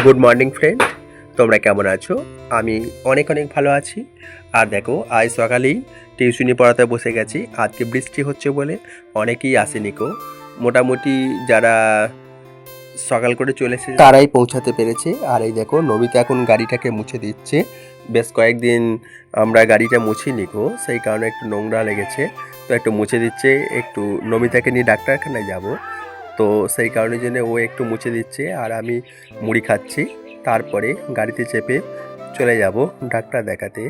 Good morning friend, তোমরা কেমন আছো? আমি অনেক অনেক ভালো আছি। আর দেখো, আজ সকালেই টিউশনি পড়াতে বসে গেছি। আজকে বৃষ্টি হচ্ছে বলে অনেকেই আসেনি কো। মোটামুটি যারা সকাল করে চলে এসেছে তারাই পৌঁছাতে পেরেছে। আর এই দেখো, নমিতা এখন গাড়িটাকে মুছে দিচ্ছে। বেশ কয়েকদিন আমরা গাড়িটা মুছিনি গো, সেই কারণে একটু নোংরা লেগেছে, তো একটু মুছে দিচ্ছে। একটু নমিতাকে নিয়ে ডাক্তারখানায় যাব, তো সেই কারণের জন্য ও একটু মুছে দিচ্ছে আর আমি মুড়ি খাচ্ছি। তারপরে গাড়িতে চেপে চলে যাব ডাক্তার দেখাতে।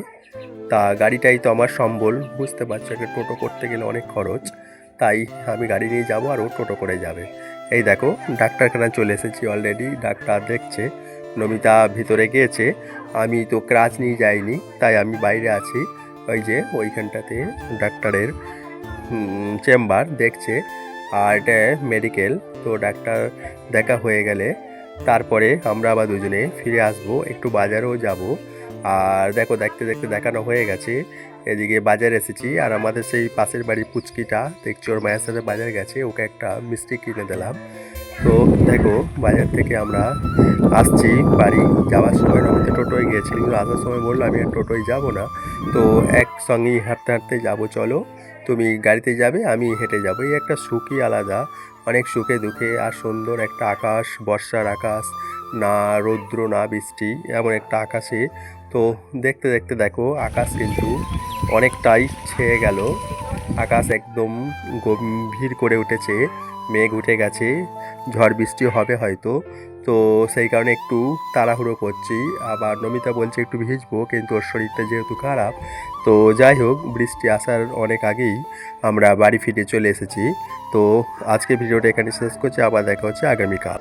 তা গাড়িটাই তো আমার সম্বল, বুঝতে পারছো, একটা টোটো করতে গেলে অনেক খরচ। তাই আমি গাড়ি নিয়ে যাব আর ও টোটো করে যাবে। এই দেখো, ডাক্তারখানা চলে এসেছি অলরেডি। ডাক্তার দেখছে। নমিতা ভিতরে গিয়েছে, আমি তো ক্রাচ নিয়ে যাইনি, তাই আমি বাইরে আছি। ওই যে ওইখানটাতে ডাক্তারের চেম্বার দেখছে। আর এটা মেডিকেল, তো ডাক্তার দেখা হয়ে গেলে তারপরে আমরা আবার দুজনে ফিরে আসবো, একটু বাজারেও যাব। আর দেখো, দেখতে দেখতে দেখানো হয়ে গেছে। এদিকে বাজার এসেছি, আর আমাদের সেই পাশের বাড়ির পুচকিটা দেখছি ওর মায়ের সাথে বাজার গেছে, ওকে একটা মিষ্টি কিনে দিলাম। তো দেখো, বাজার থেকে আমরা আসছি বাড়ি। যাওয়ার সময় আমি তো টোটোয় গিয়েছি, কিন্তু আসার সময় বললো আমি আর টোটোয় যাবো না, তো একসঙ্গেই হাঁটতে হাঁটতে যাবো, চলো। তুমি গাড়িতে যাবে, আমি হেঁটে যাবো। এই একটা সুখই আলাদা, অনেক সুখে দুঃখে। আর সুন্দর একটা আকাশ, বর্ষার আকাশ, না রৌদ্র না বৃষ্টি, এমন একটা আকাশে। তো দেখতে দেখতে দেখো, আকাশ কিন্তু অনেকটাই ছেয়ে গেল। আকাশ একদম গম্ভীর করে উঠেছে, মেঘ উঠে গেছে, ঝড় বৃষ্টি হবে হয়তো। তো সেই কারণে একটু তাড়াহুড়ো করছি। আবার নমিতা বলছে একটু ভিজবো, কিন্তু ওর শরীরটা যেহেতু খারাপ। তো যাই হোক, বৃষ্টি আসার অনেক আগেই আমরা বাড়ি ফিরে চলে এসেছি। তো আজকে ভিডিওটা এখানে শেষ করছি, আবার দেখা হচ্ছে আগামীকাল।